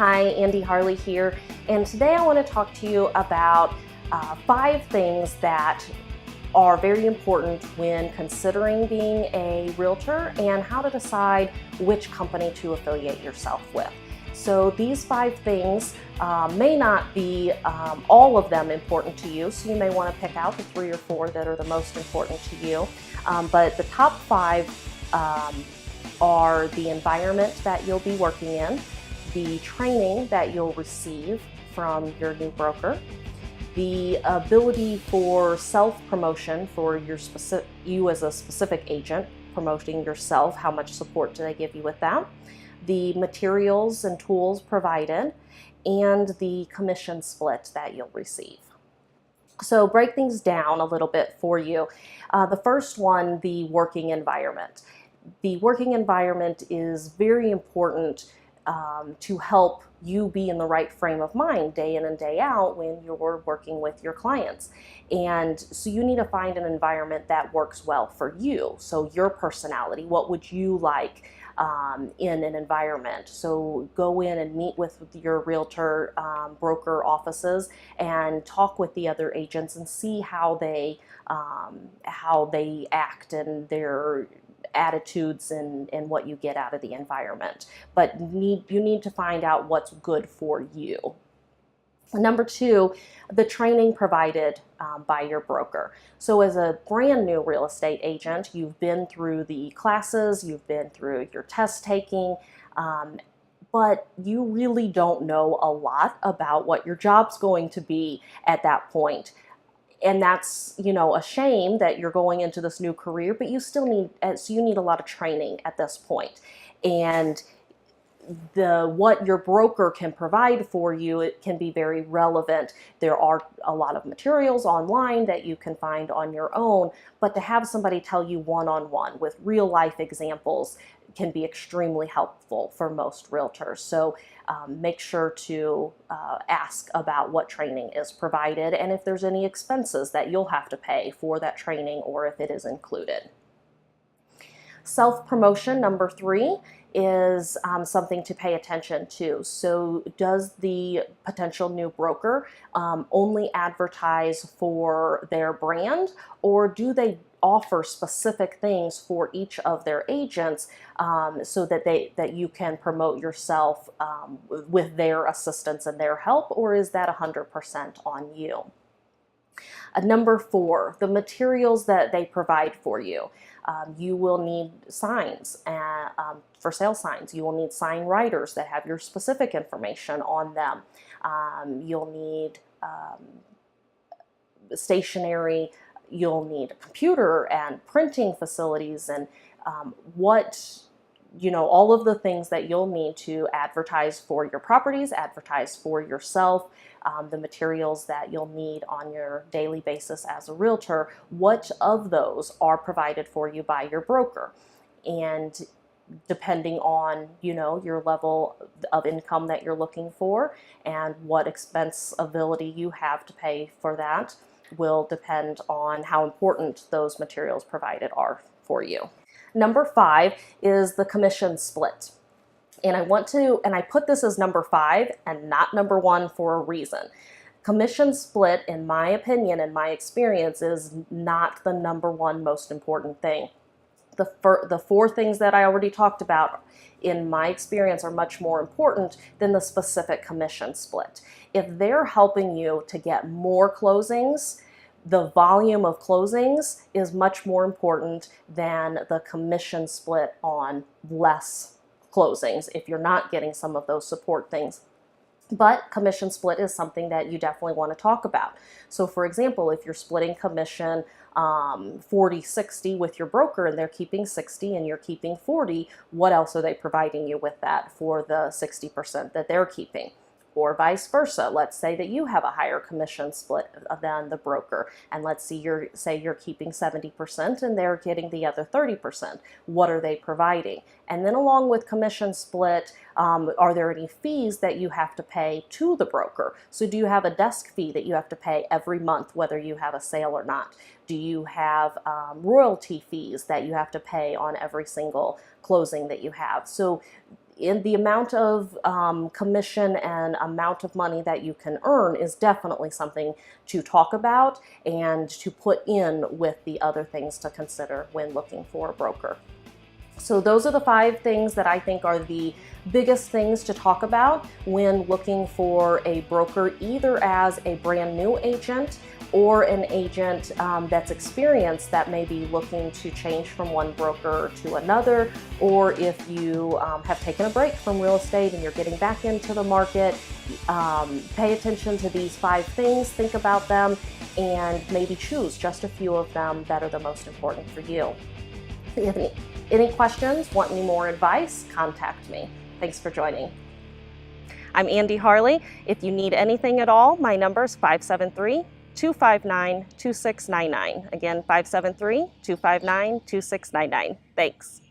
Hi, Andi Harley here, and today I want to talk to you about 5 things that are very important when considering being a realtor and how to decide which company to affiliate yourself with. So these 5 things may not be all of them important to you, so you may want to pick out the 3 or 4 that are the most important to you. But the top 5 are the environment that you'll be working in, the training that you'll receive from your new broker, the ability for self-promotion for you as a specific agent, promoting yourself, how much support do they give you with that, the materials and tools provided, and the commission split that you'll receive. So break things down a little bit for you. The first one, the working environment. The working environment is very important to help you be in the right frame of mind day in and day out when you're working with your clients. And so you need to find an environment that works well for you. So your personality, what would you like in an environment? So go in and meet with your realtor broker offices and talk with the other agents and see how they act and their attitudes and what you get out of the environment. But you need to find out what's good for you. Number 2, the training provided by your broker. So as a brand new real estate agent, you've been through the classes, you've been through your test taking, but you really don't know a lot about what your job's going to be at that point. And that's, a shame that you're going into this new career, but you still need a lot of training at this point. And what your broker can provide for you, it can be very relevant. There are a lot of materials online that you can find on your own, but to have somebody tell you one-on-one with real life examples can be extremely helpful for most realtors. So make sure to ask about what training is provided and if there's any expenses that you'll have to pay for that training or if it is included. Self-promotion, number 3, is something to pay attention to. So does the potential new broker only advertise for their brand, or do they offer specific things for each of their agents so that you can promote yourself with their assistance and their help, or is that 100% on you? Number 4, the materials that they provide for you. You will need signs for sale signs. You will need sign writers that have your specific information on them. You'll need stationery. You'll need a computer and printing facilities and all of the things that you'll need to advertise for your properties, advertise for yourself, the materials that you'll need on your daily basis as a realtor. What of those are provided for you by your broker? And depending on, your level of income that you're looking for and what expense ability you have to pay for that will depend on how important those materials provided are for you. Number 5 is the commission split. And I put this as number 5 and not number 1 for a reason. Commission split, in my opinion and my experience, is not the number 1 most important thing. The 4 things that I already talked about, in my experience, are much more important than the specific commission split. If they're helping you to get more closings, the volume of closings is much more important than the commission split on less closings if you're not getting some of those support things. But commission split is something that you definitely want to talk about. So for example, if you're splitting commission 40-60 with your broker and they're keeping 60 and you're keeping 40, what else are they providing you with that for the 60% that they're keeping? Or vice versa. Let's say that you have a higher commission split than the broker, and let's say you're keeping 70% and they're getting the other 30%. What are they providing? And then along with commission split, are there any fees that you have to pay to the broker? So do you have a desk fee that you have to pay every month whether you have a sale or not? Do you have royalty fees that you have to pay on every single closing that you have? So in the amount of commission and amount of money that you can earn is definitely something to talk about and to put in with the other things to consider when looking for a broker. So those are the 5 things that I think are the biggest things to talk about when looking for a broker, either as a brand new agent or an agent that's experienced that may be looking to change from one broker to another, or if you have taken a break from real estate and you're getting back into the market. Pay attention to these 5 things, think about them, and maybe choose just a few of them that are the most important for you. If you have any questions, want any more advice, contact me. Thanks for joining. I'm Andi Harley. If you need anything at all, my number is 573-259-2699. Again, 573-259-2699. Thanks.